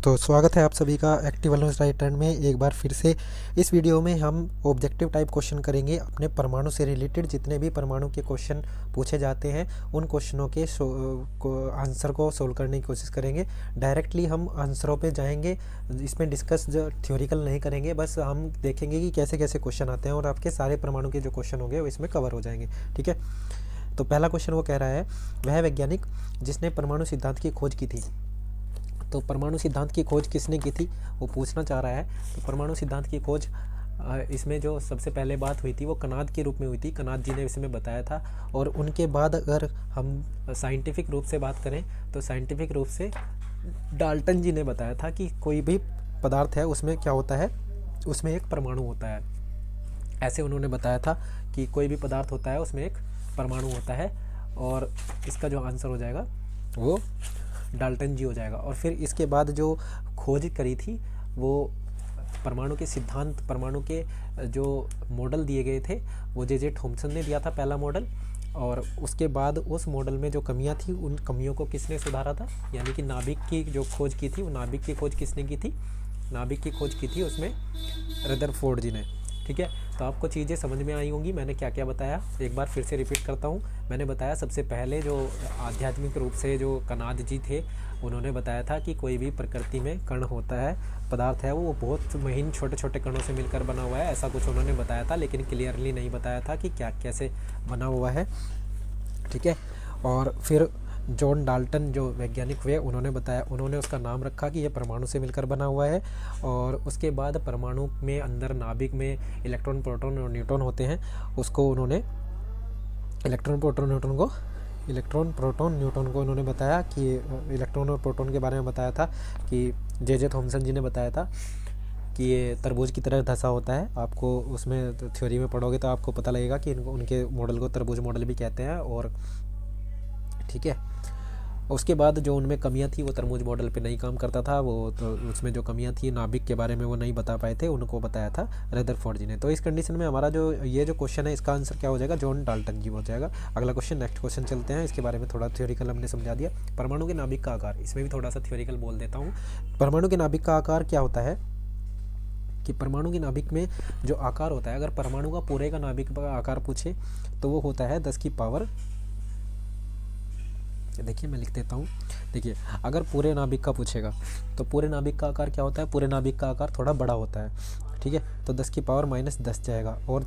तो स्वागत है आप सभी का एक्टिव वेलनेस राइट हैंड में एक बार फिर से। इस वीडियो में हम ऑब्जेक्टिव टाइप क्वेश्चन करेंगे। अपने परमाणु से रिलेटेड जितने भी परमाणु के क्वेश्चन पूछे जाते हैं उन क्वेश्चनों के आंसर को सोल्व करने की कोशिश करेंगे। डायरेक्टली हम आंसरों पे जाएंगे, इसमें डिस्कस जो थ्योरिकल नहीं करेंगे, बस हम देखेंगे कि कैसे कैसे क्वेश्चन आते हैं और आपके सारे परमाणु के जो क्वेश्चन होंगे वो इसमें कवर हो जाएंगे। ठीक है, तो पहला क्वेश्चन वो कह रहा है, वह वैज्ञानिक जिसने परमाणु सिद्धांत की खोज की थी। तो परमाणु सिद्धांत की खोज किसने की थी वो पूछना चाह रहा है। तो परमाणु सिद्धांत की खोज इसमें जो सबसे पहले बात हुई थी वो कनाद के रूप में हुई थी। कनाद जी ने इसमें बताया था। और उनके बाद अगर हम साइंटिफिक रूप से बात करें तो साइंटिफिक रूप से डाल्टन जी ने बताया था कि कोई भी पदार्थ है उसमें क्या होता है, उसमें एक परमाणु होता है। ऐसे उन्होंने बताया था कि कोई भी पदार्थ होता है उसमें एक परमाणु होता है। और इसका जो आंसर हो जाएगा वो डाल्टन जी हो जाएगा। और फिर इसके बाद जो खोज करी थी वो परमाणु के सिद्धांत, परमाणु के जो मॉडल दिए गए थे वो जे थॉमसन ने दिया था पहला मॉडल। और उसके बाद उस मॉडल में जो कमियां थी उन कमियों को किसने सुधारा था, यानी कि नाभिक की जो खोज की थी वो नाभिक की खोज किसने की थी, नाभिक की खोज की थी उसमें रदरफोर्ड जी ने। ठीक है, तो आपको चीज़ें समझ में आई होंगी मैंने क्या क्या बताया। एक बार फिर से रिपीट करता हूँ। मैंने बताया सबसे पहले जो आध्यात्मिक रूप से जो कनाद जी थे उन्होंने बताया था कि कोई भी प्रकृति में कण होता है, पदार्थ है, वो बहुत महीन छोटे छोटे कणों से मिलकर बना हुआ है, ऐसा कुछ उन्होंने बताया था, लेकिन क्लियरली नहीं बताया था कि क्या कैसे बना हुआ है। ठीक है, और फिर जॉन डाल्टन जो वैज्ञानिक हुए उन्होंने बताया, उन्होंने उसका नाम रखा कि यह परमाणु से मिलकर बना हुआ है। और उसके बाद परमाणु में अंदर नाभिक में इलेक्ट्रॉन, प्रोटॉन और न्यूट्रॉन होते हैं, उसको उन्होंने इलेक्ट्रॉन, प्रोटॉन, न्यूट्रॉन को उन्होंने बताया कि इलेक्ट्रॉन और प्रोटॉन के बारे में बताया था कि जे थॉमसन जी ने बताया था कि ये तरबूज की तरह धंसा होता है। आपको उसमें थ्योरी में पढ़ोगे तो आपको पता लगेगा कि उनके मॉडल को तरबूज मॉडल भी कहते हैं। और ठीक है, उसके बाद जो उनमें कमियां थी वो तरबूज मॉडल पे नहीं काम करता था, वो तो उसमें जो कमियां थी नाभिक के बारे में वो नहीं बता पाए थे, उनको बताया था रदरफोर्ड जी ने। तो इस कंडीशन में हमारा जो ये जो क्वेश्चन है इसका आंसर क्या हो जाएगा, जॉन डाल्टन जी हो जाएगा। अगला क्वेश्चन, नेक्स्ट क्वेश्चन चलते हैं। इसके बारे में थोड़ा थ्योरिकल हमने समझा दिया। परमाणु के नाभिक का आकार, इसमें भी थोड़ा सा थ्योरिकल बोल देता हूँ। परमाणु के नाभिक का आकार क्या होता है कि परमाणु के नाभिक में जो आकार होता है, अगर परमाणु का पूरे का नाभिक का आकार पूछे तो वो होता है 10 की पावर, देखिए मैं लिख देता हूँ। देखिए अगर पूरे नाभिक का पूछेगा तो पूरे नाभिक का आकार क्या होता है, पूरे नाभिक का आकार थोड़ा बड़ा होता है। ठीक है, तो 10 की पावर -10 जाएगा। और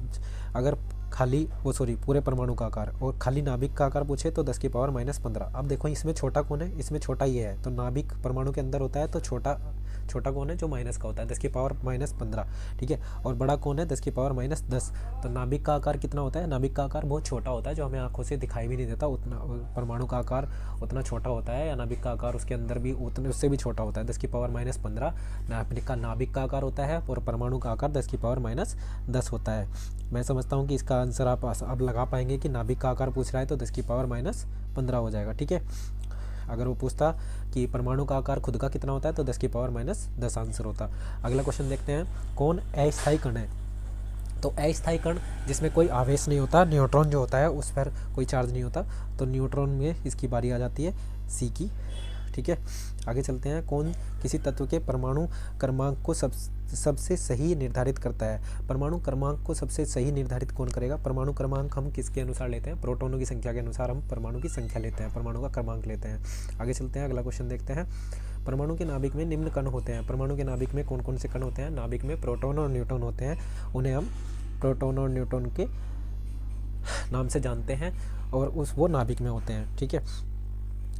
अगर खाली पूरे परमाणु का आकार और खाली नाभिक का आकार पूछे तो 10 की पावर -15। अब देखो इसमें छोटा कौन है, इसमें छोटा ये है, तो नाभिक परमाणु के अंदर होता है तो छोटा कौन है, जो माइनस का होता है, 10 की पावर -15। ठीक है, और बड़ा कौन है, 10 की पावर -10। तो नाभिक का आकार कितना होता है, नाभिक का आकार बहुत छोटा होता है, जो हमें आंखों से दिखाई भी नहीं देता। उतना परमाणु का आकार उतना छोटा होता है, या नाभिक का आकार उसके अंदर भी उतने उससे भी छोटा होता है, 10 की पावर -15 नाभिक का आकार होता है, और परमाणु का आकार 10 की पावर -10 होता है। मैं समझता हूँ कि इसका आंसर आप अब लगा पाएंगे कि नाभिक का आकार पूछ रहा है तो 10 की पावर -15 हो जाएगा। ठीक है, अगर वो पूछता कि परमाणु का आकार खुद का कितना होता है तो 10 की पावर -10 आंसर होता। अगला क्वेश्चन देखते हैं, कौन अस्थायी कण है। तो अस्थायी कण जिसमें कोई आवेश नहीं होता, न्यूट्रॉन जो होता है उस पर कोई चार्ज नहीं होता, तो न्यूट्रॉन में इसकी बारी आ जाती है सी की। ठीक है, आगे चलते हैं, कौन किसी तत्व के परमाणु क्रमांक को सबसे सही निर्धारित करता है। परमाणु क्रमांक को सबसे सही निर्धारित कौन करेगा। परमाणु क्रमांक हम किसके अनुसार लेते हैं, प्रोटॉनों की संख्या के अनुसार हम परमाणु की संख्या लेते हैं, परमाणु का क्रमांक लेते हैं। आगे चलते हैं, अगला क्वेश्चन देखते हैं, परमाणु के नाभिक में निम्न कण होते हैं। परमाणु के नाभिक में कौन कौन से कण होते हैं, नाभिक में प्रोटॉन और न्यूट्रॉन होते हैं, उन्हें हम प्रोटॉन और न्यूट्रॉन के नाम से जानते हैं, और वो नाभिक में होते हैं। ठीक है,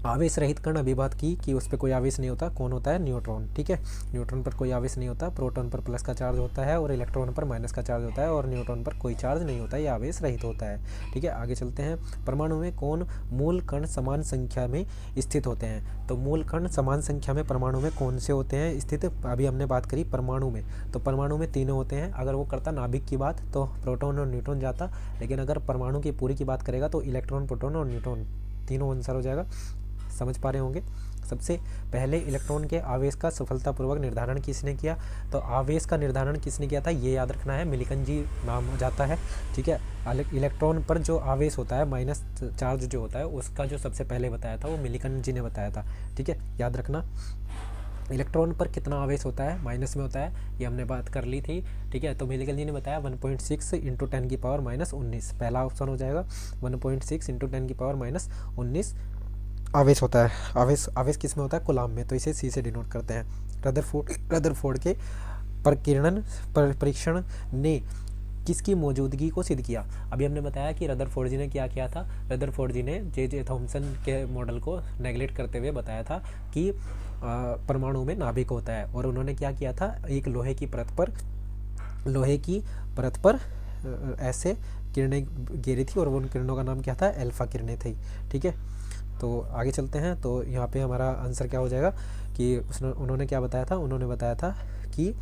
आवेश रहित कण अभी बात की कि उस पर कोई आवेश नहीं होता, कौन होता है, न्यूट्रॉन। ठीक है, न्यूट्रॉन पर कोई आवेश नहीं होता, प्रोटॉन पर प्लस का चार्ज होता है और इलेक्ट्रॉन पर माइनस का चार्ज होता है, और न्यूट्रॉन पर कोई चार्ज नहीं होता, ये आवेश रहित होता है। ठीक है, आगे चलते हैं, परमाणु में कौन मूल कण समान संख्या में स्थित होते हैं। तो मूल कण समान संख्या में परमाणु में कौन से होते हैं स्थित, अभी हमने बात करी परमाणु में, तो परमाणु में तीनों होते हैं। अगर वो करता नाभिक की बात तो प्रोटॉन और न्यूट्रॉन जाता, लेकिन अगर परमाणु की पूरी की बात करेगा तो इलेक्ट्रॉन, प्रोटॉन और न्यूट्रॉन तीनों आंसर हो जाएगा। समझ पा रहे होंगे। सबसे पहले इलेक्ट्रॉन के आवेश का सफलतापूर्वक निर्धारण किसने किया, तो आवेश का निर्धारण किसने किया था ये याद रखना है, मिलिकन जी नाम जाता है। ठीक है, इलेक्ट्रॉन पर जो आवेश होता है माइनस चार्ज जो होता है उसका जो सबसे पहले बताया था वो मिलिकन जी ने बताया था। ठीक है, याद रखना। इलेक्ट्रॉन पर कितना आवेश होता है, माइनस में होता है, ये हमने बात कर ली थी, ठीक है। तो मेडिकल जी ने बताया 1.6 इंटू 10⁻⁻19, पहला ऑप्शन हो जाएगा। 1.6 इंटू 10⁻⁻19 आवेश होता है। आवेश किस में होता है, कूलाम में, तो इसे सी से डिनोट करते हैं। रदरफोर्ड के परीक्षण ने किसकी मौजूदगी को सिद्ध किया। अभी हमने बताया कि रदरफोर्ड जी ने क्या किया था, रदरफोर्ड जी ने जे थॉमसन के मॉडल को नेगलेक्ट करते हुए बताया था कि परमाणु में नाभिक होता है, और उन्होंने क्या किया था, एक लोहे की परत पर ऐसे किरणें गिरी थी, और उन किरणों का नाम क्या था, अल्फा किरणें थी, ठीक है। तो आगे चलते हैं। तो यहाँ पे हमारा आंसर क्या हो जाएगा कि उन्होंने क्या बताया था, उन्होंने बताया था कि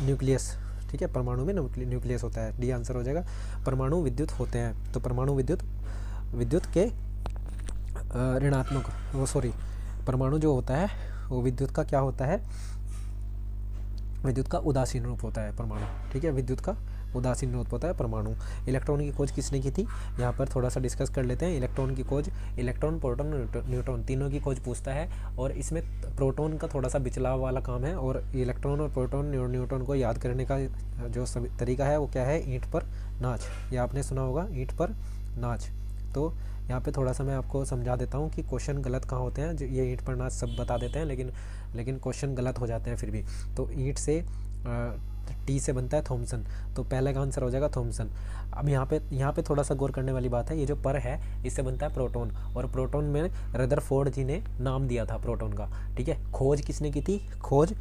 न्यूक्लियस, ठीक है, परमाणु में न्यूक्लियस होता है, डी आंसर हो जाएगा। परमाणु विद्युत होते हैं, तो परमाणु विद्युत के ऋणात्मक परमाणु जो होता है वो विद्युत का क्या होता है, विद्युत का उदासीन रूप होता है परमाणु, ठीक है, विद्युत का उदासीन रूप होता है परमाणु। इलेक्ट्रॉन की खोज किसने की थी, यहाँ पर थोड़ा सा डिस्कस कर लेते हैं। इलेक्ट्रॉन की खोज, इलेक्ट्रॉन, प्रोटॉन, न्यूट्रॉन तीनों की खोज पूछता है, और इसमें प्रोटॉन का थोड़ा सा बिचलाव वाला काम है, और इलेक्ट्रॉन और प्रोटॉन न्यूट्रॉन को याद करने का जो तरीका है वो क्या है, ईंट पर नाच, ये आपने सुना होगा, ईंट पर नाच। तो यहाँ पे थोड़ा सा मैं आपको समझा देता हूँ कि क्वेश्चन गलत कहाँ होते हैं, जो ये ईंट पर नाच सब बता देते हैं, लेकिन क्वेश्चन गलत हो जाते हैं फिर भी। तो ईंट से टी से बनता है थॉमसन, तो पहले का आंसर हो जाएगा थॉमसन। अब यहाँ पे थोड़ा सा गौर करने वाली बात है, ये जो पर है इससे बनता है प्रोटॉन, और प्रोटॉन में रदरफोर्ड जी ने नाम दिया था प्रोटॉन का, ठीक है। खोज किसने की थी, खोज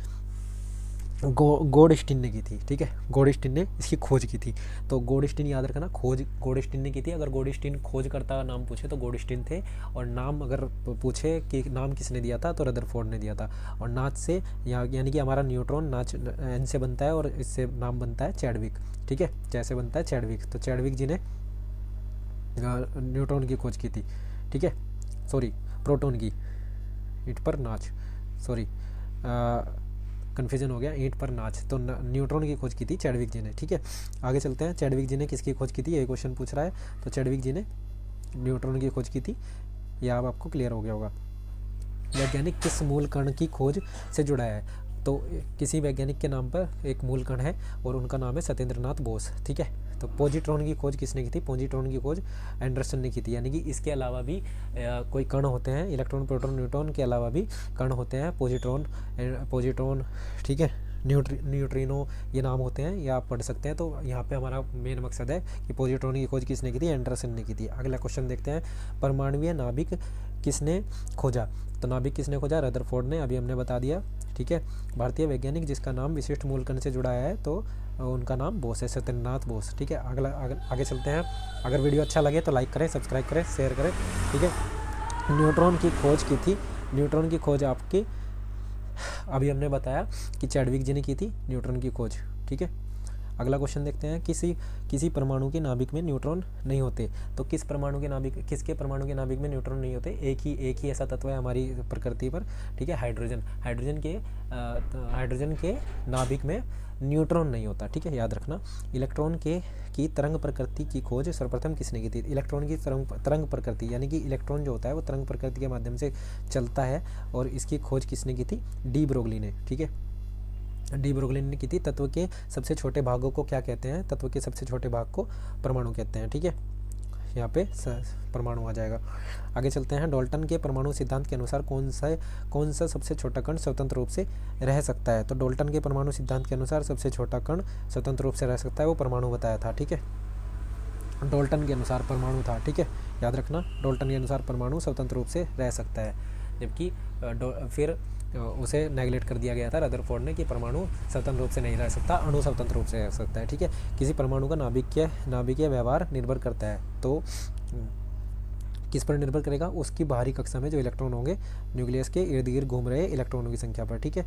गोडस्टीन ने की थी, ठीक है, गोडस्टीन ने इसकी खोज की थी। तो गोडस्टीन याद रखना, खोज गोडस्टीन ने की थी। अगर गोडस्टीन खोजकर्ता का नाम पूछे तो गोडस्टीन थे, और नाम अगर पूछे कि नाम किसने दिया था तो रदरफोर्ड ने दिया था। और नाच से यानी कि हमारा न्यूट्रॉन नाच एन से बनता है, और इससे नाम बनता है चैडविक, ठीक है, जैसे बनता है चैडविक। तो चैडविक जी ने न्यूट्रॉन की खोज की थी, ठीक है, सॉरी प्रोटॉन की, ईंट पर नाच, सॉरी कन्फ्यूजन हो गया, ईंट पर नाच, तो न्यूट्रॉन की खोज की थी चैडविक जी ने, ठीक है। आगे चलते हैं, चैडविक जी ने किसकी खोज की थी, ये क्वेश्चन पूछ रहा है। तो चैडविक जी ने न्यूट्रॉन की खोज की थी, यह अब आपको क्लियर हो गया होगा। वैज्ञानिक किस मूल कण की खोज से जुड़ा है, तो किसी वैज्ञानिक के नाम पर एक मूल कण है, और उनका नाम है सत्येंद्रनाथ बोस, ठीक है। तो पॉजिट्रॉन की खोज किसने की थी, पॉजिट्रॉन की खोज एंडरसन ने की थी, यानी कि इसके अलावा भी कोई कण होते हैं, इलेक्ट्रॉन, प्रोटॉन, न्यूट्रॉन के अलावा भी कण होते हैं, पॉजिट्रॉन, ठीक है, न्यूट्रिनो, ये नाम होते हैं, ये आप पढ़ सकते हैं। तो यहाँ पे हमारा मेन मकसद है कि पॉजिट्रॉन की खोज किसने की थी, एंडरसन ने की थी। अगला क्वेश्चन देखते हैं, परमाणुीय नाभिक किसने खोजा, तो नाभिक किसने खोजा, रदरफोर्ड ने, अभी हमने बता दिया, ठीक है। भारतीय वैज्ञानिक जिसका नाम विशिष्ट मूलकण से जुड़ा है, तो उनका नाम बोस है, सत्येंद्रनाथ बोस, ठीक है। आगे चलते हैं। अगर वीडियो अच्छा लगे तो लाइक करें, सब्सक्राइब करें, शेयर करें, ठीक है। न्यूट्रॉन की खोज की थी, न्यूट्रॉन की खोज आपकी अभी हमने बताया कि चैडविक जी ने की थी न्यूट्रॉन की खोज, ठीक है। अगला क्वेश्चन देखते हैं, किसी परमाणु के नाभिक में न्यूट्रॉन नहीं होते, तो किसके परमाणु के नाभिक में न्यूट्रॉन नहीं होते, एक ही ऐसा तत्व है हमारी प्रकृति पर, ठीक है, हाइड्रोजन के नाभिक में न्यूट्रॉन नहीं होता, ठीक है, याद रखना। इलेक्ट्रॉन की तरंग प्रकृति की खोज सर्वप्रथम किसने की थी, इलेक्ट्रॉन की तरंग प्रकृति, यानी कि इलेक्ट्रॉन जो होता है वो तरंग प्रकृति के माध्यम से चलता है, और इसकी खोज किसने की थी, डी ब्रोगली ने, ठीक है, डी ब्रोगली ने की थी। तत्व के सबसे छोटे भागों को क्या कहते हैं, तत्व के सबसे छोटे भाग को परमाणु कहते हैं, ठीक है, यहाँ पे परमाणु आ जाएगा। आगे चलते हैं, डाल्टन के परमाणु सिद्धांत के अनुसार कौन सा सबसे छोटा कण स्वतंत्र रूप से रह सकता है, तो डाल्टन के परमाणु सिद्धांत के अनुसार सबसे छोटा कण स्वतंत्र रूप से रह सकता है, वो परमाणु बताया था, ठीक है, डाल्टन के अनुसार परमाणु था, ठीक है, याद रखना, डाल्टन के अनुसार परमाणु स्वतंत्र रूप से रह सकता है, जबकि फिर उसे नेगलेक्ट कर दिया गया था रदरफोर्ड ने कि परमाणु स्वतंत्र रूप से नहीं रह सकता, अणु स्वतंत्र रूप से रह सकता है, ठीक है। किसी परमाणु का नाभिकीय व्यवहार निर्भर करता है, तो किस पर निर्भर करेगा, उसकी बाहरी कक्षा में जो इलेक्ट्रॉन होंगे न्यूक्लियस के इर्द गिर्द घूम रहे इलेक्ट्रॉनों की संख्या पर, ठीक है।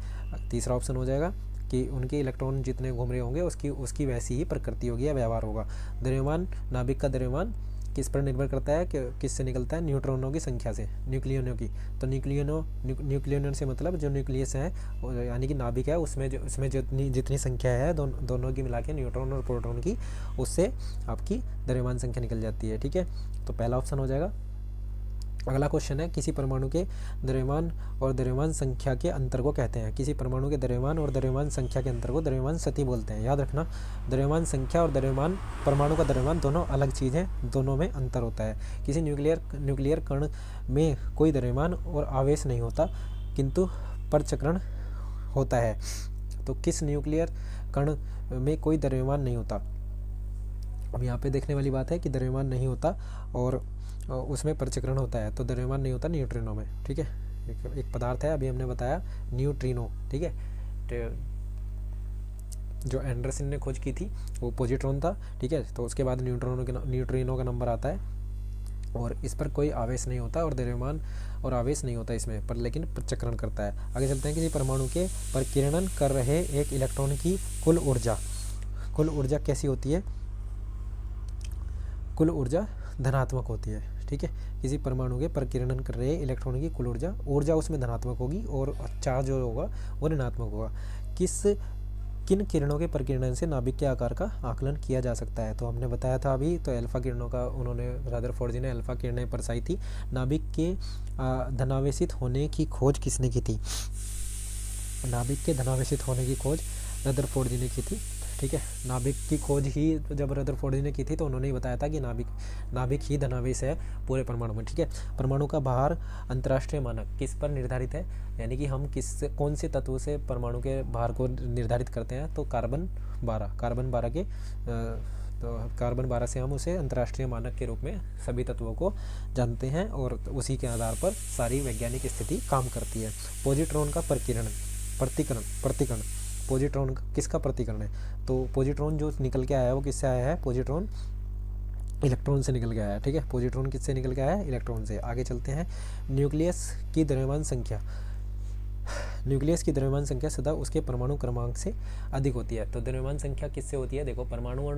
तीसरा ऑप्शन हो जाएगा कि उनके इलेक्ट्रॉन जितने घूम रहे होंगे उसकी वैसी ही प्रकृति होगी या व्यवहार होगा। द्रव्यमान, नाभिक का द्रव्यमान किस पर निर्भर करता है, कि किससे निकलता है, न्यूट्रॉनों की संख्या से, न्यूक्लियनों की। तो न्यूक्लियन से मतलब जो न्यूक्लियस है, यानी कि नाभिक है, उसमें जितनी संख्या है दोनों की मिला के, न्यूट्रॉन और प्रोटॉन की, उससे आपकी द्रव्यमान संख्या निकल जाती है, ठीक है। तो पहला ऑप्शन हो जाएगा अगला क्वेश्चन है, किसी परमाणु के द्रव्यमान और द्रव्यमान संख्या के अंतर को कहते हैं। किसी परमाणु के द्रव्यमान और द्रव्यमान संख्या के अंतर को द्रव्यमान स्थिति बोलते हैं। याद रखना, द्रव्यमान संख्या और द्रव्यमान, परमाणु का द्रव्यमान दोनों अलग चीज़ है, दोनों में अंतर होता है। किसी न्यूक्लियर कण में कोई द्रव्यमान और आवेश नहीं होता, किंतु परचक्रण होता है। तो किस न्यूक्लियर कण में कोई द्रव्यमान नहीं होता? अब यहाँ पे देखने वाली बात है कि द्रव्यमान नहीं होता और उसमें परचक्रण होता है। तो द्रव्यमान नहीं होता न्यूट्रिनो में, ठीक है। एक पदार्थ है, अभी हमने बताया न्यूट्रिनो, ठीक है। जो एंडरसन ने खोज की थी वो पॉजिट्रॉन था, ठीक है। तो उसके बाद न्यूट्रिनो का नंबर आता है और इस पर कोई आवेश नहीं होता और द्रव्यमान और आवेश नहीं होता इसमें, पर लेकिन प्रचक्रण करता है। आगे चलते हैं, किसी परमाणु के परिकिरण कर रहे एक इलेक्ट्रॉन की कुल ऊर्जा कैसी होती है? कुल ऊर्जा धनात्मक होती है, ठीक है। किसी परमाणु के परिकिरण कर रहे इलेक्ट्रॉन की कुल ऊर्जा उसमें धनात्मक होगी और चार्ज जो होगा वो ऋणात्मक होगा। किन किरणों के परिकिरण से नाभिक के आकार का आकलन किया जा सकता है? तो हमने बताया था अभी, तो अल्फा किरणों का उन्होंने, रदरफोर्ड जी ने अल्फा किरणें दर्शाई थी। नाभिक के धनावेशित होने की खोज किसने की थी? नाभिक के धनावेशित होने की खोज रदरफोर्ड जी ने की थी, ठीक है। नाभिक की खोज ही जब रदरफोर्ड जी ने की थी तो उन्होंने ही बताया था कि नाभिक ही धनावेश है पूरे परमाणु में, ठीक है। परमाणु का भार अंतर्राष्ट्रीय मानक किस पर निर्धारित है? यानी कि हम कौन से तत्व से परमाणु के भार को निर्धारित करते हैं? तो कार्बन 12 से हम उसे अंतर्राष्ट्रीय मानक के रूप में सभी तत्वों को जानते हैं और उसी के आधार पर सारी वैज्ञानिक स्थिति काम करती है। पॉजिट्रॉन का प्रतिकरण पॉजिट्रॉन किसका प्रतिकरण है? तो पॉजिट्रॉन जो निकल के आया है वो किससे आया है? पॉजिट्रॉन इलेक्ट्रॉन से निकल के आया है, ठीक है। पॉजिट्रॉन किससे निकल के आया है? इलेक्ट्रॉन से। आगे चलते हैं, न्यूक्लियस की द्रव्यमान संख्या सदा उसके परमाणु क्रमांक से अधिक होती है। तो द्रव्यमान संख्या किससे होती है? देखो, परमाणु और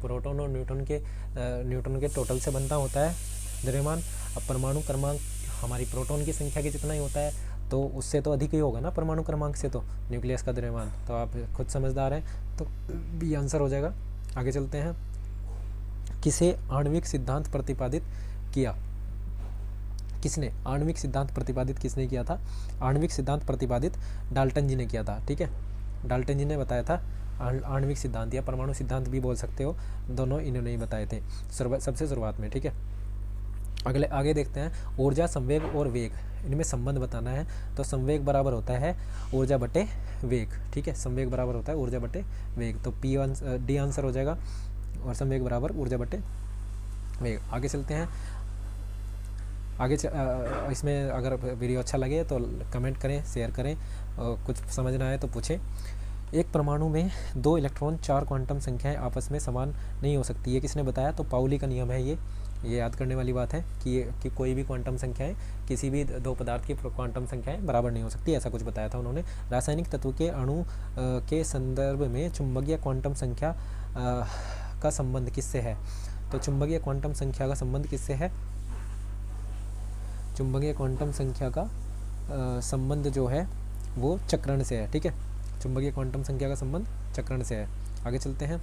प्रोटॉन और न्यूट्रॉन के टोटल से बनता होता है द्रव्यमान। अब परमाणु क्रमांक हमारी प्रोटॉन की संख्या के जितना ही होता है, तो उससे तो अधिक ही होगा ना परमाणु क्रमांक से, तो न्यूक्लियस का द्रव्यमान। तो आप खुद समझदार हैं, तो बी आंसर हो जाएगा। आगे चलते हैं, किसे आणविक सिद्धांत प्रतिपादित किया? किसने आणविक सिद्धांत प्रतिपादित किसने किया था? आणविक सिद्धांत प्रतिपादित डाल्टन जी ने किया था, ठीक है। डाल्टन जी ने बताया था आणविक सिद्धांत, या परमाणु सिद्धांत भी बोल सकते हो, दोनों इन्होंने ही बताए थे सबसे शुरुआत में, ठीक है। आगे देखते हैं, ऊर्जा, संवेग और वेग, इनमें संबंध बताना है। तो संवेग बराबर होता है ऊर्जा बटे वेग, ठीक है। संवेग बराबर होता है ऊर्जा बटे वेग, तो डी आंसर हो जाएगा, और संवेग बराबर ऊर्जा बटे वेग। आगे चलते हैं, इसमें अगर वीडियो अच्छा लगे तो कमेंट करें, शेयर करें, और कुछ समझ ना आए तो पूछें। एक परमाणु में 2 इलेक्ट्रॉन 4 क्वांटम संख्याएं आपस में समान नहीं हो सकती, ये किसने बताया? तो पाउली का नियम है ये याद करने वाली बात है कि कोई भी क्वांटम संख्याएं, किसी भी 2 पदार्थ की क्वांटम संख्याएं बराबर नहीं हो सकती, ऐसा कुछ बताया था उन्होंने। रासायनिक तत्व के अणु के संदर्भ में चुंबकीय क्वांटम संख्या का संबंध किससे है? तो चुंबकीय क्वांटम संख्या का संबंध किससे है? चुंबकीय क्वांटम संख्या का संबंध जो है वो चक्रण से है, ठीक है। चुंबकीय क्वांटम संख्या का संबंध चक्रण से है। आगे चलते हैं,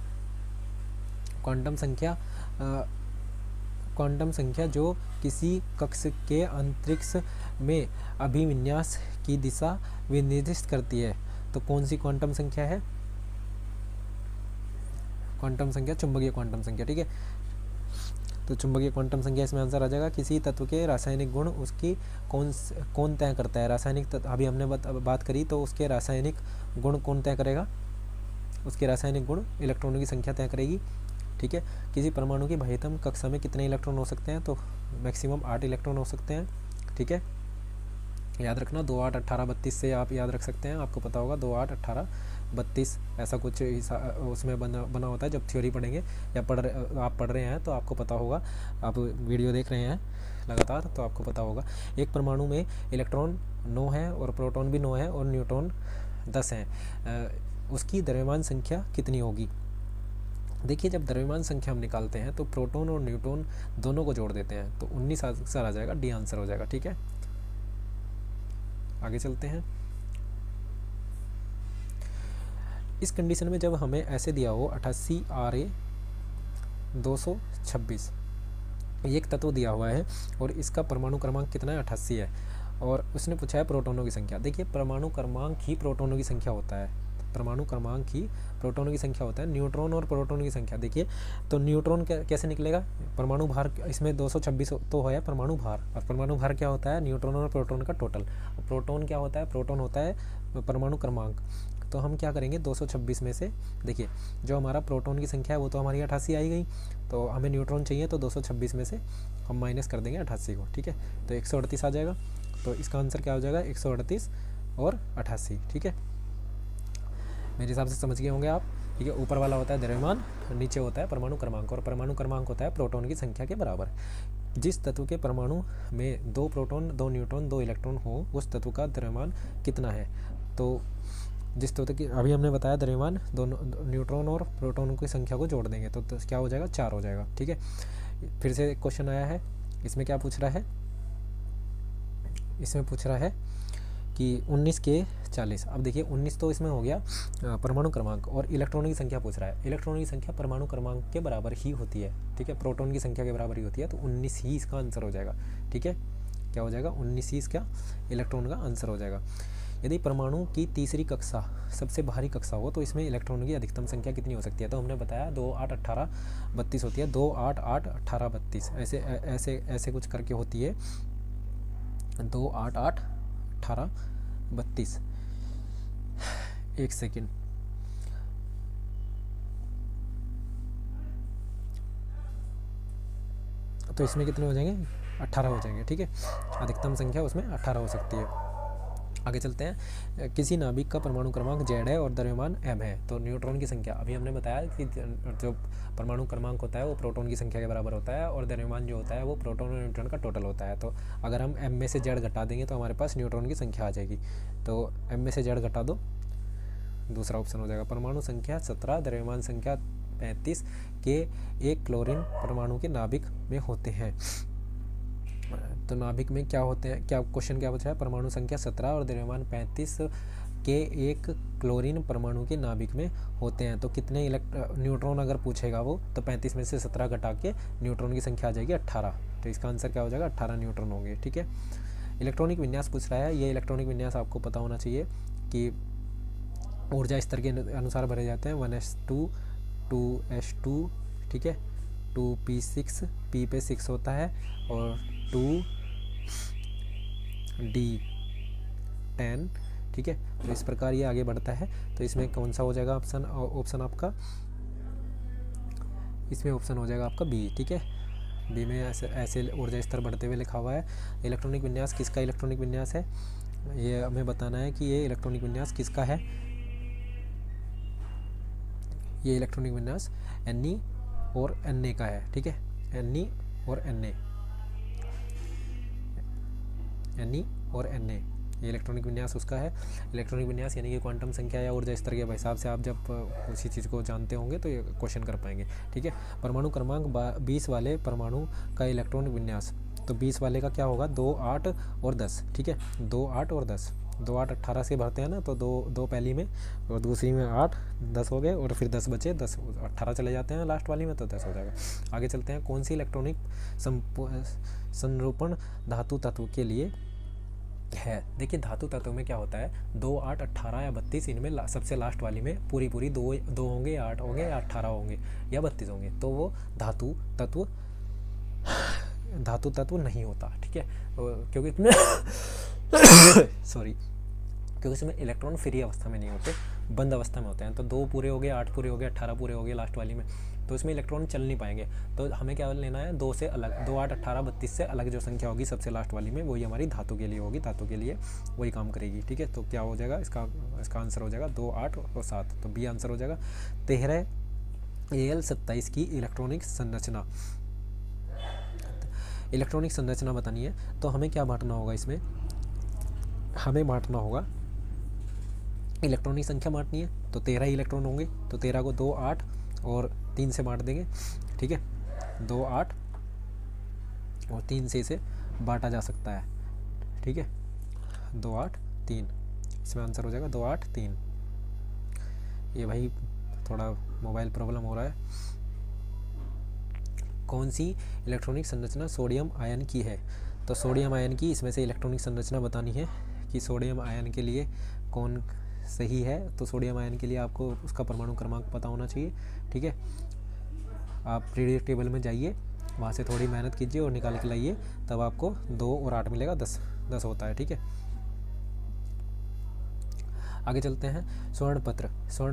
क्वांटम संख्या जो किसी कक्ष के अंतरिक्ष में अभिविन्यास की दिशा विनिर्दिष्ट करती है, तो कौन सी क्वांटम संख्या है? क्वांटम संख्या चुंबकीय क्वांटम संख्या, ठीक है। तो चुंबकीय क्वांटम संख्या इसमें आंसर आ जाएगा। किसी तत्व के रासायनिक गुण उसकी कौन तय करता है? रासायनिक तत्व अभी हमने बात करी, तो उसके रासायनिक गुण कौन तय करेगा? उसके रासायनिक गुण इलेक्ट्रॉनों की संख्या तय करेगी, ठीक है। किसी परमाणु की बाह्यतम कक्षा में कितने इलेक्ट्रॉन हो सकते हैं? तो मैक्सिमम 8 इलेक्ट्रॉन हो सकते हैं, ठीक है। याद रखना, 2 8 18 32 से आप याद रख सकते हैं, आपको पता होगा 2 8 18 32 ऐसा कुछ उसमें बना होता है। जब थ्योरी पढ़ेंगे या आप पढ़ रहे हैं तो आपको पता होगा, आप वीडियो देख रहे हैं लगातार तो आपको पता होगा। एक परमाणु में इलेक्ट्रॉन 9 है और प्रोटॉन भी 9 है और न्यूट्रॉन 10 हैं, उसकी द्रव्यमान संख्या कितनी होगी? देखिए, जब द्रव्यमान संख्या हम निकालते हैं तो प्रोटॉन और न्यूट्रॉन दोनों को जोड़ देते हैं, तो 19 आंसर आ जाएगा, डी आंसर हो जाएगा, ठीक है। आगे चलते हैं, इस कंडीशन में जब हमें ऐसे दिया हो 88 RA 226, एक तत्व दिया हुआ है और इसका परमाणु क्रमांक कितना है, 88 है, और उसने पूछा है प्रोटॉनों की संख्या। देखिए परमाणु क्रमांक ही प्रोटॉनों की संख्या होता है, परमाणु क्रमांक ही प्रोटॉनों की संख्या होता है, न्यूट्रॉन और प्रोटॉन की संख्या। देखिए तो न्यूट्रॉन कैसे निकलेगा, परमाणु भार इसमें 226 तो है परमाणु भार, और परमाणु भार क्या होता है, न्यूट्रॉन और प्रोटॉन का टोटल। प्रोटॉन क्या होता है, प्रोटॉन होता है परमाणु क्रमांक। तो हम क्या करेंगे 226 में से, देखिए जो हमारा प्रोटॉन की संख्या है वो तो हमारी 88 आई गई, तो हमें न्यूट्रॉन चाहिए, तो 226 में से हम माइनस कर देंगे 88 को, ठीक है, तो 138 आ जाएगा। तो इसका आंसर क्या हो जाएगा, 138 और 88, ठीक है। मेरे हिसाब से समझ गए होंगे आप, ठीक है। ऊपर वाला होता है द्रव्यमान, नीचे होता है परमाणु क्रमांक, और परमाणु क्रमांक होता है प्रोटॉन की संख्या के बराबर। जिस तत्व के परमाणु में 2 प्रोटॉन 2 न्यूट्रॉन 2 इलेक्ट्रॉन हो उस तत्व का द्रव्यमान कितना है। तो जिस तत्व की अभी हमने बताया द्रव्यमान, दोनों न्यूट्रॉन और प्रोटॉन की संख्या को जोड़ देंगे तो क्या हो जाएगा, 4 हो जाएगा, ठीक है। फिर से क्वेश्चन आया है, इसमें क्या पूछ रहा है, इसमें पूछ रहा है कि 19 के 40। अब देखिए 19 तो इसमें हो गया परमाणु क्रमांक, और इलेक्ट्रॉनों की संख्या पूछ रहा है। इलेक्ट्रॉनों की संख्या परमाणु क्रमांक के बराबर ही होती है, ठीक है, प्रोटॉन की संख्या के बराबर ही होती है, तो 19 ही इसका आंसर हो जाएगा, ठीक है। क्या हो जाएगा, 19 ही इसका इलेक्ट्रॉन का आंसर हो जाएगा। यदि परमाणु की तीसरी कक्षा सबसे बाहरी कक्षा हो तो इसमें इलेक्ट्रॉनों की अधिकतम संख्या कितनी हो सकती है। तो हमने बताया 2 8 18 32 होती है, 2 8 8 18 32 ऐसे ऐसे ऐसे कुछ करके होती है, 2 8 8 18 32। एक सेकेंड, तो इसमें कितने हो जाएंगे, 18 हो जाएंगे, ठीक है। अधिकतम संख्या उसमें 18 हो सकती है। आगे चलते हैं, किसी नाभिक का परमाणु क्रमांक Z है और द्रव्यमान M है, तो न्यूट्रॉन की संख्या अभी हमने बताया कि जो परमाणु क्रमांक होता है वो प्रोटॉन की संख्या के बराबर होता है, और द्रव्यमान जो होता है वो प्रोटॉन और न्यूट्रॉन का टोटल होता है। तो अगर हम M में से Z घटा देंगे तो हमारे पास न्यूट्रॉन की संख्या आ जाएगी, तो M में से Z घटा दो, दूसरा ऑप्शन हो जाएगा। परमाणु संख्या 17 द्रव्यमान संख्या 35 के एक क्लोरीन परमाणु के नाभिक में होते हैं। तो नाभिक में क्या होते हैं, क्या क्वेश्चन क्या पूछा है, परमाणु संख्या 17 और द्रव्यमान 35 के एक क्लोरीन परमाणु के नाभिक में होते हैं, तो कितने न्यूट्रॉन अगर पूछेगा वो, तो 35 में से 17 घटा के न्यूट्रॉन की संख्या आ जाएगी 18, तो इसका आंसर क्या हो जाएगा, 18 न्यूट्रॉन होंगे, ठीक है। इलेक्ट्रॉनिक विन्यास पूछ रहा है, ये इलेक्ट्रॉनिक विन्यास आपको पता होना चाहिए कि ऊर्जा स्तर के अनुसार भरे जाते हैं, 1s2 2s2, ठीक है, 2p6 p पे 6 होता है, और 2d10, ठीक है। तो इस प्रकार ये आगे बढ़ता है। तो इसमें कौन सा हो जाएगा ऑप्शन आपका, इसमें ऑप्शन हो जाएगा आपका बी, ठीक है। बी में ऐसे ऊर्जा स्तर बढ़ते हुए लिखा हुआ है। इलेक्ट्रॉनिक विन्यास किसका इलेक्ट्रॉनिक विन्यास है, ये हमें बताना है कि ये इलेक्ट्रॉनिक विन्यास किसका है। ये इलेक्ट्रॉनिक विन्यास Na और Na का है, ठीक है, Na और Na, Na और Na, ये इलेक्ट्रॉनिक विन्यास उसका है। इलेक्ट्रॉनिक विन्यास यानी कि क्वांटम संख्या या ऊर्जा स्तर के हिसाब से आप जब उसी चीज़ को जानते होंगे तो ये क्वेश्चन कर पाएंगे, ठीक है। परमाणु क्रमांक 20 वाले परमाणु का इलेक्ट्रॉनिक विन्यास, तो 20 वाले का क्या होगा, 2 8 और 10, ठीक है, 2 8 और 10, 2 8 18 से भरते हैं ना, तो दो पहली में और दूसरी में 8 10 हो गए, और फिर 10 बचे, 10 18 चले जाते हैं लास्ट वाली में, तो 10 हो जाएगा। आगे चलते हैं, कौन सी इलेक्ट्रॉनिक संरूपण धातु तत्व के लिए है। देखिए धातु तत्व में क्या होता है, 2 8 18 या 32, इनमें सबसे लास्ट वाली में पूरी 2 होंगे, 8 होंगे या 18 होंगे या 32 होंगे, तो वो धातु तत्व नहीं होता, ठीक है, क्योंकि इसमें सॉरी, क्योंकि इसमें इलेक्ट्रॉन फ्री अवस्था में नहीं होते, बंद अवस्था में होते हैं। तो 2 पूरे हो गए, 8 पूरे हो गए, 18 पूरे हो गए लास्ट वाली में, तो इसमें इलेक्ट्रॉन चल नहीं पाएंगे। तो हमें क्या लेना है, 2 से अलग, 2 8 18 32 से अलग जो संख्या होगी सबसे लास्ट वाली में, वही हमारी धातु के लिए होगी, धातु के लिए वही काम करेगी, ठीक है। तो क्या हो जाएगा, इसका आंसर हो जाएगा 2 8 और 7, तो बी आंसर हो जाएगा। 13 Al27 की इलेक्ट्रॉनिक संरचना, इलेक्ट्रॉनिक संरचना बतानी है, तो हमें क्या बांटना होगा, इसमें हमें बांटना होगा, इलेक्ट्रॉनिक संख्या बांटनी है, तो 13 इलेक्ट्रॉन होंगे, तो 13 को 2 8 और 3 से बांट देंगे, ठीक है, 2 8 और 3 से इसे बांटा जा सकता है, ठीक है, 2 8 3, इसमें आंसर हो जाएगा 2 8 3। ये भाई थोड़ा मोबाइल प्रॉब्लम हो रहा है, कौन सी इलेक्ट्रॉनिक संरचना सोडियम आयन की है। तो सोडियम आयन की इसमें से इलेक्ट्रॉनिक संरचना बतानी है कि सोडियम आयन के लिए कौन सही है। तो सोडियम आयन के लिए आपको उसका परमाणु क्रमांक पता होना चाहिए, ठीक है। आप पीरियोडिक टेबल में जाइए, वहाँ से थोड़ी मेहनत कीजिए और निकाल के लाइए, तब आपको 2 और 8 मिलेगा, 10 होता है, ठीक है। आगे चलते हैं। स्वर्ण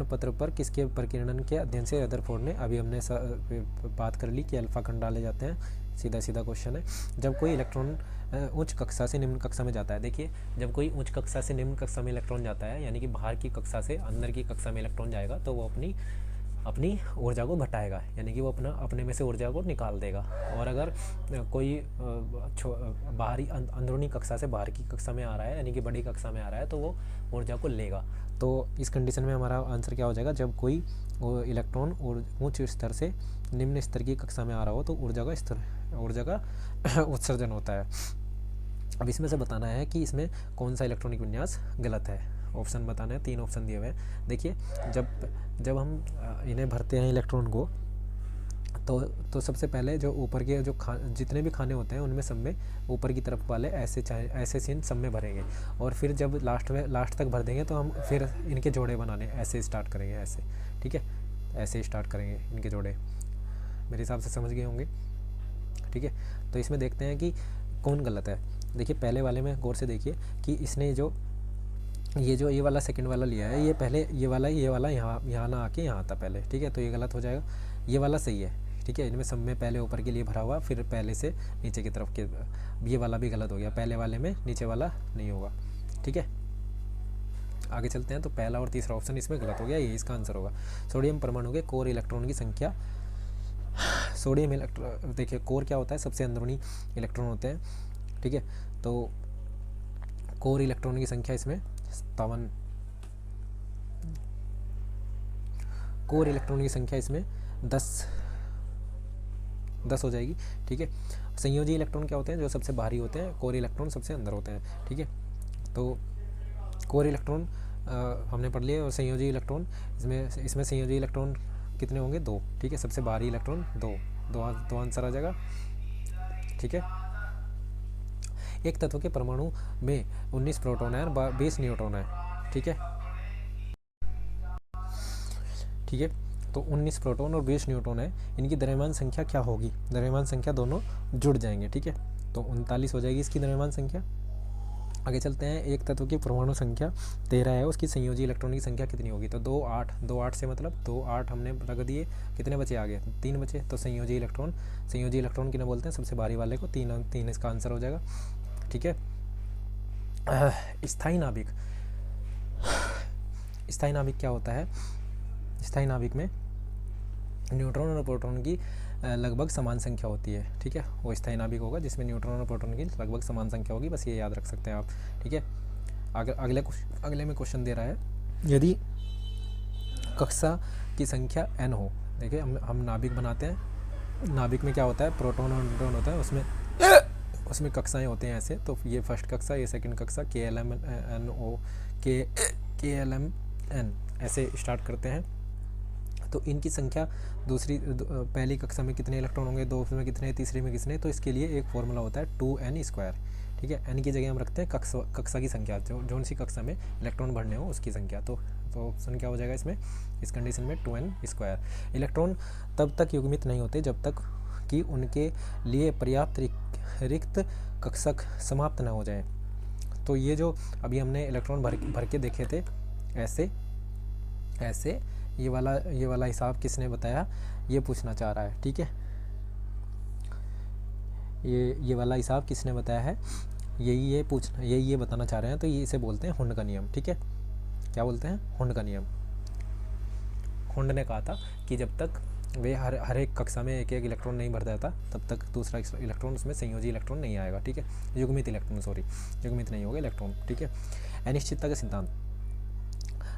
पत्र पर किसके प्रकीर्णन के अध्ययन से रदरफोर्ड ने, अभी हमने बात कर ली कि अल्फा कण डाले जाते हैं। सीधा क्वेश्चन है। जब कोई इलेक्ट्रॉन उच्च कक्षा से निम्न कक्षा में जाता है, देखिए जब कोई उच्च कक्षा से निम्न कक्षा में इलेक्ट्रॉन जाता है, यानी कि बाहर की कक्षा से अंदर की कक्षा में इलेक्ट्रॉन जाएगा, तो वो अपनी ऊर्जा को घटाएगा, यानी कि वो अपने में से ऊर्जा को निकाल देगा। और अगर कोई बाहरी अंदरूनी कक्षा से बाहर की कक्षा में आ रहा है, यानी कि बड़ी कक्षा में आ रहा है, तो वो ऊर्जा को लेगा। तो इस कंडीशन में हमारा आंसर क्या हो जाएगा, जब कोई इलेक्ट्रॉन उच्च स्तर से निम्न स्तर की कक्षा में आ रहा हो तो ऊर्जा का उत्सर्जन होता है। अब इसमें से बताना है कि इसमें कौन सा इलेक्ट्रॉनिक विन्यास गलत है। ऑप्शन बताना है, 3 ऑप्शन दिए हुए हैं। देखिए जब हम इन्हें भरते हैं इलेक्ट्रॉन को, तो सबसे पहले जो ऊपर के जितने भी खाने होते हैं उनमें सब में ऊपर की तरफ वाले ऐसे सीन सब में भरेंगे, और फिर जब लास्ट तक भर देंगे तो हम फिर इनके जोड़े बनाने ऐसे स्टार्ट करेंगे, ऐसे, ठीक है, ऐसे स्टार्ट करेंगे इनके जोड़े। मेरे हिसाब से समझ गए होंगे, ठीक है। तो इसमें देखते हैं कि कौन गलत है। देखिए पहले वाले में गौर से देखिए कि इसने ये वाला सेकंड वाला लिया है, ये पहले ये वाला यहाँ ना आके यहाँ आता पहले, ठीक है, तो ये गलत हो जाएगा। ये वाला सही है, ठीक है, इनमें सब में पहले ऊपर के लिए भरा हुआ, फिर पहले से नीचे की तरफ के, ये वाला भी गलत हो गया, पहले वाले में नीचे वाला नहीं होगा, ठीक है। आगे चलते हैं। तो पहला और तीसरा ऑप्शन इसमें गलत हो गया, ये इसका आंसर होगा। सोडियम परमाणु के कोर इलेक्ट्रॉन की संख्या, सोडियम इलेक्ट्रॉन, देखिए कोर क्या होता है, सबसे अंदरूनी इलेक्ट्रॉन होते हैं, ठीक है। तो कोर इलेक्ट्रॉन की संख्या इसमें 57, कोर इलेक्ट्रॉन की संख्या इसमें 10 हो जाएगी, ठीक है। संयोजी इलेक्ट्रॉन क्या होते हैं, जो सबसे बाहरी होते हैं, कोर इलेक्ट्रॉन सबसे अंदर होते हैं, ठीक है। तो कोर इलेक्ट्रॉन हमने पढ़ लिया, और संयोजी इलेक्ट्रॉन इसमें संयोजी इलेक्ट्रॉन कितने होंगे, 2, ठीक है, सबसे बाहरी इलेक्ट्रॉन 2 आंसर आ जाएगा, ठीक है। एक तत्व के परमाणु में 19 प्रोटॉन है और 20 न्यूट्रॉन है, ठीक है, ठीक है। तो 19 प्रोटॉन और 20 न्यूट्रॉन है, इनकी द्रव्यमान संख्या क्या होगी। द्रव्यमान संख्या दोनों जुड़ जाएंगे, ठीक है, तो 39 हो जाएगी इसकी द्रव्यमान संख्या। आगे चलते हैं। एक तत्व की परमाणु संख्या 13 है, उसकी संयोजी इलेक्ट्रॉन की संख्या कितनी होगी। तो 2 8 से मतलब 2 8 हमने रख दिए, कितने बचे आगे, 3 बचे। तो संयोजी इलेक्ट्रॉन किन्हें बोलते हैं, सबसे बाहरी वाले को। 3 इसका आंसर हो जाएगा, ठीक है। स्थायी नाभिक क्या होता है। स्थायी नाभिक में न्यूट्रॉन और प्रोटॉन की लगभग समान संख्या होती है, ठीक है। वो स्थायी नाभिक होगा जिसमें न्यूट्रॉन और प्रोटॉन की लगभग समान संख्या होगी, बस ये याद रख सकते हैं आप, ठीक है। अगले में क्वेश्चन दे रहा है, यदि कक्षा की संख्या n हो। देखिए हम नाभिक बनाते हैं, नाभिक में क्या होता है, प्रोटॉन और न्यूट्रॉन होता है, उसमें कक्षाएं होते हैं ऐसे। तो ये फर्स्ट कक्षा, ये सेकंड कक्षा, KLMN ऐसे स्टार्ट करते हैं। तो इनकी संख्या पहली कक्षा में कितने इलेक्ट्रॉन होंगे, 2 में कितने, तीसरी में कितने। तो इसके लिए एक फॉर्मूला होता है 2n², ठीक है। n की जगह हम रखते हैं कक्षा की संख्या, जो सी कक्षा में इलेक्ट्रॉन भरने हो उसकी संख्या। तो ऑप्शन क्या हो जाएगा इसमें, इस कंडीशन में 2n²। इलेक्ट्रॉन तब तक युग्मित नहीं होते जब तक कि उनके लिए पर्याप्त रिक्त कक्षक समाप्त ना हो जाए। तो ये जो अभी हमने इलेक्ट्रॉन भर के देखे थे, ऐसे ये वाला हिसाब किसने बताया, ये पूछना चाह रहा है, ठीक है। ये वाला हिसाब किसने बताया है, ये बताना चाह रहे हैं। तो ये इसे बोलते हैं हुंड का नियम, ठीक है। क्या बोलते हैं, हुंड का नियम। हुंड ने कहा था कि जब तक वे हर एक कक्षा में एक इलेक्ट्रॉन नहीं भर जाता, तब तक दूसरा इलेक्ट्रॉन उसमें संयोजी इलेक्ट्रॉन नहीं आएगा, ठीक है। युग्मित नहीं होगा इलेक्ट्रॉन, ठीक है। अनिश्चितता का सिद्धांत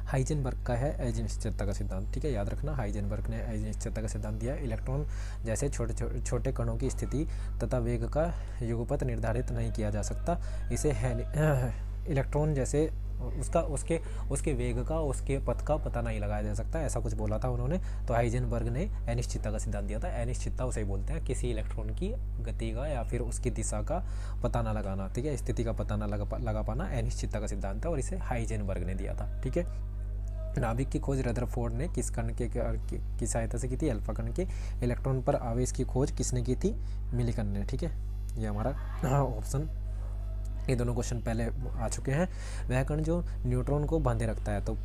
हाइजेनबर्ग का है, अनिश्चितता का सिद्धांत, ठीक है, याद रखना। हाइजेनबर्ग ने अनिश्चितता का सिद्धांत दिया। इलेक्ट्रॉन जैसे छोटे कणों की स्थिति तथा वेग का युगपत निर्धारित नहीं किया जा सकता। इसे इलेक्ट्रॉन जैसे उसका उसके उसके वेग का, उसके पथ का पता नहीं लगाया जा सकता, ऐसा कुछ बोला था उन्होंने। तो हाइजेनबर्ग ने अनिश्चितता का सिद्धांत दिया था। अनिश्चितता उसे बोलते हैं किसी इलेक्ट्रॉन की गति का या फिर उसकी दिशा का पता ना लगाना, ठीक है, स्थिति का पता ना लगा पाना अनिश्चितता का सिद्धांत है, और इसे हाइजेनबर्ग ने दिया था, ठीक है। नाभिक की खोज रदरफोर्ड ने किस कण की सहायता से की थी? अल्फा कण के। इलेक्ट्रॉन पर आवेश की खोज किसने की थी? मिलीकन ने, ठीक है। ये हमारा ऑप्शन, ये दोनों क्वेश्चन पहले आ चुके हैं। वह कण जो न्यूट्रॉन को बांधे रखता है, तो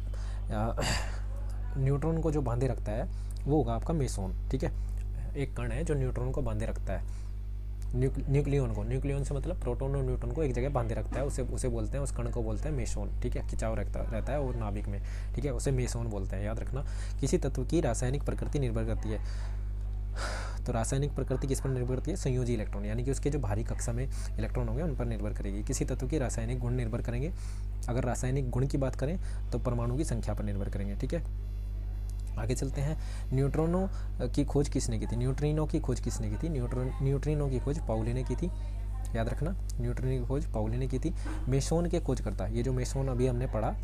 न्यूट्रॉन को जो बांधे रखता है वो होगा आपका मेसोन, ठीक है। एक कण है जो न्यूट्रॉन को बांधे रखता है, न्यूक्लियन को, न्यूक्लियन से मतलब प्रोटॉन और न्यूट्रॉन को एक जगह बांधे रखता है, उसे बोलते हैं, उस कण को बोलते हैं मेसोन, ठीक है। खिंचाव रहता है वो नाभिक में, ठीक है, उसे मेसोन बोलते हैं, याद रखना। किसी तत्व की रासायनिक प्रकृति निर्भर करती है, तो रासायनिक प्रकृति किस पर निर्भर करती है? संयोजी इलेक्ट्रॉन, यानी कि उसके जो भारी कक्षा में इलेक्ट्रॉन होंगे उन पर निर्भर करेगी। किसी तत्व के रासायनिक गुण निर्भर करेंगे, अगर रासायनिक गुण की बात करें तो परमाणु की संख्या पर निर्भर करेंगे, ठीक है। आगे चलते हैं। न्यूट्रॉनों की खोज किसने की थी? न्यूट्रिनो की खोज किसने की थी? न्यूट्रिनो की खोज पाउली ने की थी, याद रखना। न्यूट्रिनो की खोज पाउली ने की थी। मेसोन के खोजकर्ता, ये जो मेसोन अभी हमने पढ़ा,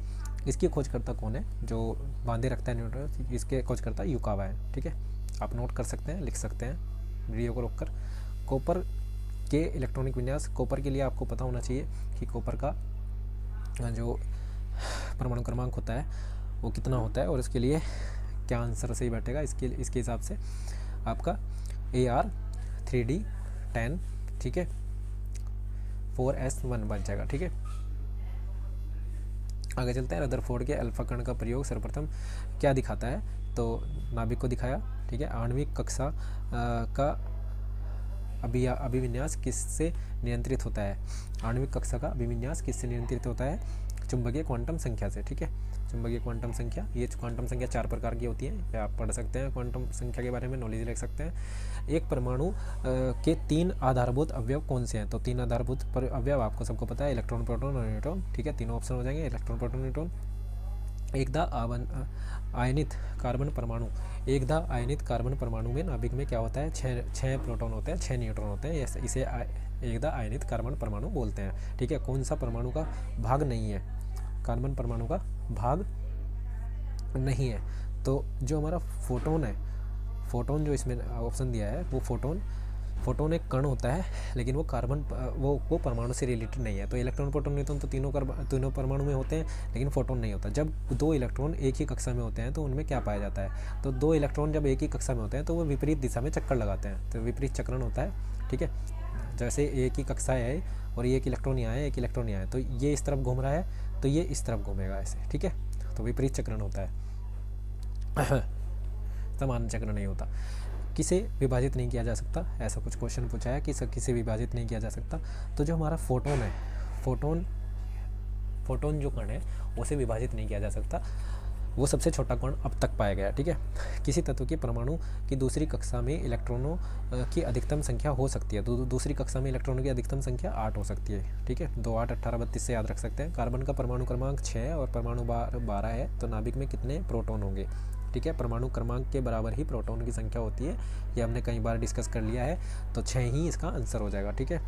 इसकी खोजकर्ता कौन है? जो बांधे रखता है न्यूट्रॉन, इसके खोजकर्ता युकावा है, ठीक है। आप नोट कर सकते हैं, लिख सकते हैं वीडियो को रोककर। कॉपर के इलेक्ट्रॉनिक विन्यास, कॉपर के लिए आपको पता होना चाहिए कि कॉपर का जो परमाणु क्रमांक होता है वो कितना होता है, और इसके लिए क्या आंसर सही बैठेगा, इसके हिसाब से आपका AR3D10, ठीक है, 4S1 बन जाएगा, ठीक है। आगे चलते हैं। रदरफोर्ड के अल्फा कण का प्रयोग सर्वप्रथम क्या दिखाता है? तो नाभिक को दिखाया, ठीक है। आणविक कक्षा का अभिविन्यास किससे नियंत्रित होता है? आणविक कक्षा का अभिविन्यास किससे नियंत्रित होता है? चुंबकीय क्वांटम संख्या से, ठीक है। चुंबकीय क्वांटम संख्या, ये क्वांटम संख्या 4 प्रकार की होती है, आप पढ़ सकते हैं, क्वांटम संख्या के बारे में नॉलेज रख सकते हैं। एक परमाणु के 3 आधारभूत अवयव कौन से हैं? तो 3 आधारभूत अवयव आपको सबको पता है, इलेक्ट्रॉन, प्रोटॉन और न्यूट्रॉन, ठीक है। तीनों ऑप्शन हो जाएंगे, इलेक्ट्रॉन, प्रोटॉन, न्यूट्रॉन। एकदा आयनित कार्बन परमाणु, एकदा आयनित कार्बन परमाणु में नाभिक में क्या होता है? 6 प्रोटॉन होते हैं, 6 न्यूट्रॉन होते हैं, इसे एकदा आयनित कार्बन परमाणु बोलते हैं, ठीक है। कौन सा परमाणु का भाग नहीं है? कार्बन परमाणु का भाग नहीं है। तो जो हमारा फोटोन है, फोटोन जो इसमें ऑप्शन दिया है, वो फोटोन एक कण होता है, लेकिन वो कार्बन वो परमाणु से रिलेटेड नहीं है। तो इलेक्ट्रॉन, प्रोटॉन, न्यूट्रॉन तो तीनों परमाणु में होते हैं, लेकिन फोटोन नहीं होता। जब 2 इलेक्ट्रॉन एक ही कक्षा में होते हैं तो उनमें क्या पाया जाता है? तो 2 इलेक्ट्रॉन जब एक ही कक्षा में होते हैं तो वो विपरीत दिशा में चक्कर लगाते हैं, तो विपरीत चक्रण होता है, ठीक है। जैसे एक ही कक्षा है और एक इलेक्ट्रॉन यहाँ है, एक इलेक्ट्रॉन यहाँ है, तो ये इस तरफ घूम रहा है तो ये इस तरफ घूमेगा ऐसे, ठीक है। तो विपरीत चक्रण होता है, समान चक्र नहीं होता। किसे विभाजित नहीं किया जा सकता? ऐसा कुछ क्वेश्चन पूछा है कि किसे विभाजित नहीं किया जा सकता। तो जो हमारा फोटोन है, फोटोन जो कण है उसे विभाजित नहीं किया जा सकता, वो सबसे छोटा कण अब तक पाया गया, ठीक है। किसी तत्व की परमाणु की दूसरी कक्षा में इलेक्ट्रॉनों की अधिकतम संख्या हो सकती है, तो दूसरी कक्षा में इलेक्ट्रॉनों की अधिकतम संख्या 8 हो सकती है, ठीक है। 2, 8, 18, 32 से याद रख सकते हैं। कार्बन का परमाणु क्रमांक 6 और परमाणु 12 है, तो नाभिक में कितने प्रोटॉन होंगे? ठीक है, परमाणु क्रमांक के बराबर ही प्रोटॉन की संख्या होती है, ये हमने कई बार डिस्कस कर लिया है, तो 6 ही इसका आंसर हो जाएगा, ठीक है,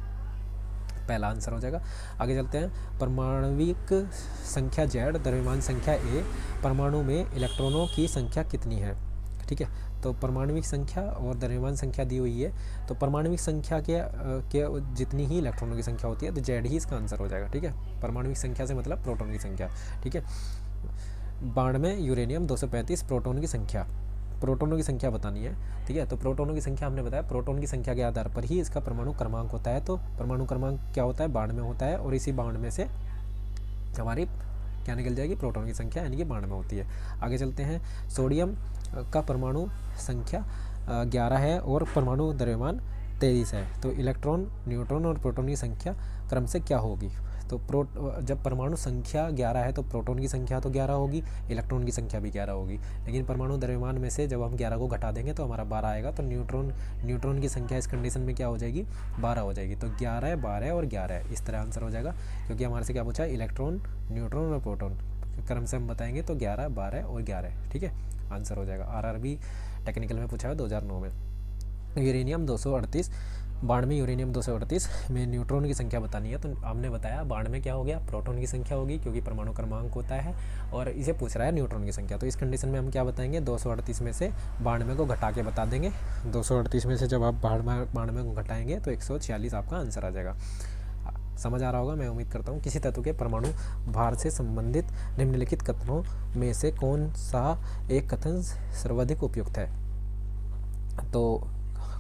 पहला आंसर हो जाएगा। आगे चलते हैं। परमाणविक संख्या Z, द्रव्यमान संख्या A, परमाणु में इलेक्ट्रॉनों की संख्या कितनी है? ठीक है, तो परमाणविक संख्या और द्रव्यमान संख्या दी हुई है, तो परमाणविक संख्या के जितनी ही इलेक्ट्रॉनों की संख्या होती है तो Z ही इसका आंसर हो जाएगा, ठीक है। परमाणविक संख्या से मतलब प्रोटॉन की संख्या, ठीक है। 92 यूरेनियम 235 प्रोटॉन की संख्या, प्रोटॉनों की संख्या बतानी है, ठीक है। तो प्रोटॉनों की संख्या हमने बताया, प्रोटॉन की संख्या के आधार पर ही इसका परमाणु क्रमांक होता है, तो परमाणु क्रमांक क्या होता है? 92 होता है, और इसी 92 से हमारी क्या निकल जाएगी? प्रोटॉन की संख्या, यानी कि 92 होती है। आगे चलते हैं। सोडियम का परमाणु संख्या 11 है और परमाणु द्रव्यमान 23 है, तो इलेक्ट्रॉन, न्यूट्रॉन और प्रोटॉन की संख्या क्रम से क्या होगी? तो जब परमाणु संख्या 11 है तो प्रोटॉन की संख्या तो 11 होगी, इलेक्ट्रॉन की संख्या भी 11 होगी, लेकिन परमाणु द्रव्यमान में से जब हम 11 को घटा देंगे तो हमारा 12 आएगा, तो न्यूट्रॉन की संख्या इस कंडीशन में क्या हो जाएगी? 12 हो जाएगी। तो 11, 12 और 11 इस तरह आंसर हो जाएगा, क्योंकि हमारे से क्या पूछा है? इलेक्ट्रॉन, न्यूट्रॉन और प्रोटॉन क्रम से हम बताएंगे, तो 11, 12 और 11, ठीक है, आंसर हो जाएगा। RRB टेक्निकल में पूछा है 2009 में। यूरेनियम 238 92 यूरेनियम 238 में न्यूट्रॉन की संख्या बतानी है। तो हमने बताया 92 में क्या हो गया, प्रोटॉन की संख्या होगी क्योंकि परमाणु क्रमांक होता है, और इसे पूछ रहा है न्यूट्रॉन की संख्या। तो इस कंडीशन में हम क्या बताएंगे, 238 में से 92 को घटा के बता देंगे। 238 में से जब आप 92 को घटाएंगे तो 146 आपका आंसर आ जाएगा। समझ आ रहा होगा, मैं उम्मीद करता हूँ। किसी तत्व के परमाणु भार से संबंधित निम्नलिखित कथनों में से कौन सा एक कथन सर्वाधिक उपयुक्त है। तो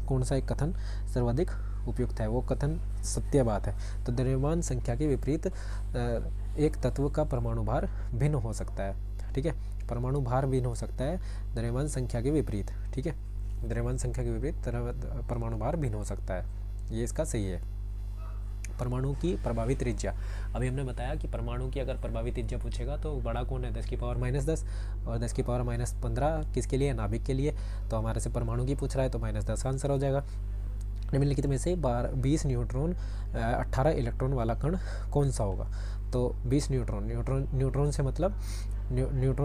कौन सा एक कथन सर्वाधिक उपयुक्त है, वो कथन सत्य बात है। तो द्रव्यमान संख्या के विपरीत एक तत्व का परमाणु भार भिन्न हो सकता है। ठीक है, परमाणु भार भिन्न हो सकता है द्रव्यमान संख्या के विपरीत। ठीक है, द्रव्यमान संख्या के विपरीत परमाणु भार भिन्न हो सकता है, ये इसका सही है। परमाणु की प्रभावी त्रिज्या, अभी हमने बताया कि परमाणु की अगर प्रभावी त्रिज्या पूछेगा तो बड़ा कौन है, 10⁻⁻10 और 10⁻⁻15 किसके लिए, नाभिक के लिए। तो हमारे से परमाणु की पूछ रहा है तो -10 का आंसर हो जाएगा। निम्नलिखित में से 20 न्यूट्रॉन 18 इलेक्ट्रॉन वाला कण कौन सा होगा। तो 20 न्यूट्रॉन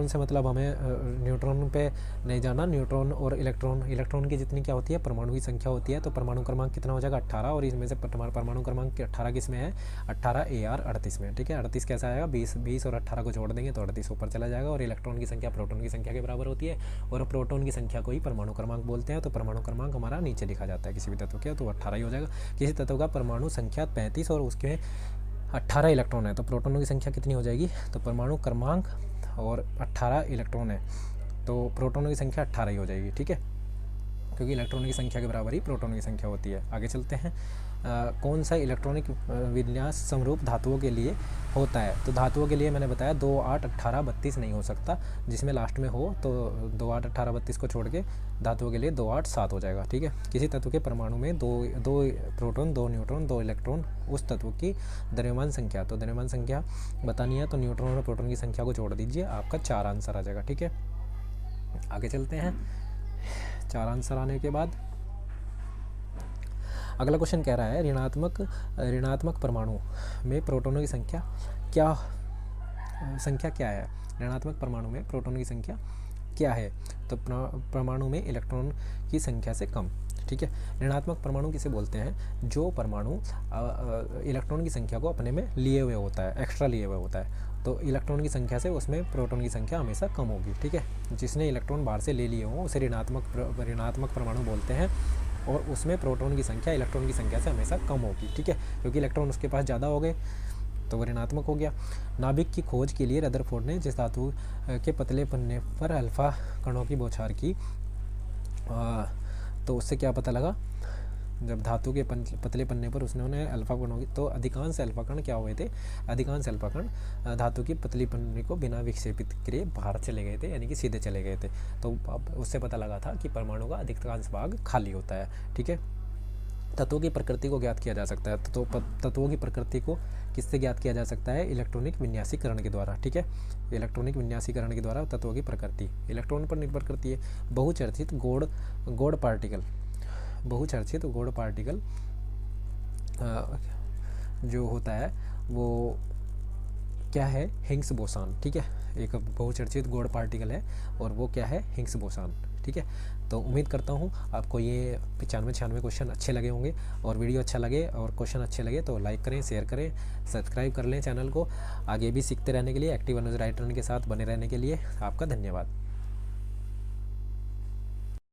से मतलब हमें न्यूट्रॉन पे नहीं जाना। न्यूट्रॉन और इलेक्ट्रॉन की जितनी क्या होती है, परमाणु की संख्या होती है। तो परमाणु क्रमांक कितना हो जाएगा, 18, और इसमें से परमाणु क्रमांक 18 किस में है, 18 AR 38 में। ठीक है, 38 कैसा आएगा, 20 और 18 को जोड़ देंगे तो 38 ऊपर चला जाएगा। और इलेक्ट्रॉन की संख्या प्रोटॉन की संख्या के बराबर होती है, और प्रोटॉन की संख्या को ही परमाणु क्रमांक बोलते हैं। तो परमाणु क्रमांक हमारा नीचे लिखा जाता है किसी भी तत्व के, तो 18 ही हो जाएगा। किसी तत्व का परमाणु संख्या 35 और उसके 18 इलेक्ट्रॉन है तो प्रोटॉनों की संख्या कितनी हो जाएगी, तो परमाणु क्रमांक और 18 इलेक्ट्रॉन है तो प्रोटॉनों की संख्या 18 ही हो जाएगी। ठीक है, क्योंकि इलेक्ट्रॉनों की संख्या के बराबर ही प्रोटॉनों की संख्या होती है। आगे चलते हैं। कौन सा इलेक्ट्रॉनिक विन्यास समरूप धातुओं के लिए होता है। तो धातुओं के लिए मैंने बताया 2, 8, 18, 32 नहीं हो सकता, जिसमें लास्ट में हो तो 2, 8, 18, 32 को छोड़ के धातुओं के लिए 2, 8, 7 हो जाएगा। ठीक है, किसी तत्व के परमाणु में दो प्रोटॉन, 2 न्यूट्रॉन, 2 इलेक्ट्रॉन, उस तत्व की द्रव्यमान संख्या। तो द्रव्यमान संख्या बतानी है तो न्यूट्रॉन और प्रोटॉन की संख्या को जोड़ दीजिए, आपका 4 आंसर आ जाएगा। ठीक है, आगे चलते हैं। 4 आंसर आने के बाद अगला क्वेश्चन कह रहा है ऋणात्मक परमाणु में प्रोटॉनों की संख्या क्या है। ऋणात्मक परमाणु में प्रोटॉनों की संख्या क्या है, तो परमाणु में इलेक्ट्रॉन की संख्या से कम। ठीक है, ऋणात्मक परमाणु किसे बोलते हैं, जो परमाणु इलेक्ट्रॉन की संख्या को अपने में लिए हुए होता है, एक्स्ट्रा लिए हुए होता है। तो इलेक्ट्रॉन की संख्या से उसमें प्रोटॉन की संख्या हमेशा कम होगी। ठीक है, जिसने इलेक्ट्रॉन बाहर से ले लिए हों उसे ऋणात्मक परमाणु बोलते हैं, और उसमें प्रोटॉन की संख्या इलेक्ट्रॉन की संख्या से हमेशा कम होगी। ठीक है, क्योंकि इलेक्ट्रॉन उसके पास ज़्यादा हो गए तो वो ऋणात्मक हो गया। नाभिक की खोज के लिए रदरफोर्ड ने जिस धातु के पतले पन्ने पर अल्फा कणों की बौछार की, तो उससे क्या पता लगा, जब धातु के पतले पन्ने पर उसने अल्फा कणों की, तो अधिकांश अल्फा कण क्या हुए थे, अधिकांश अल्फा कण धातु की पतली पन्ने को बिना विक्षेपित किए बाहर चले गए थे, यानी कि सीधे चले गए थे। तो अब उससे पता लगा था कि परमाणु का अधिकांश भाग खाली होता है। ठीक है, तत्वों की प्रकृति को ज्ञात किया जा सकता है। तो तत्वों की प्रकृति को किससे ज्ञात किया जा सकता है, इलेक्ट्रॉनिक विन्यासीकरण के द्वारा। ठीक है, इलेक्ट्रॉनिक विन्यासीकरण के द्वारा तत्वों की प्रकृति इलेक्ट्रॉन पर निर्भर करती है। बहुचर्चित गौड़ पार्टिकल जो होता है वो क्या है, हिग्स बोसान। ठीक है, एक बहुचर्चित गौड़ पार्टिकल है और वो क्या है, हिग्स बोसान। ठीक है, तो उम्मीद करता हूँ आपको ये 95-96 क्वेश्चन अच्छे लगे होंगे, और वीडियो अच्छा लगे और क्वेश्चन अच्छे लगे तो लाइक करें, शेयर करें, सब्सक्राइब कर लें चैनल को। आगे भी सीखते रहने के लिए, एक्टिव अनुज राइट रन के साथ बने रहने के लिए आपका धन्यवाद।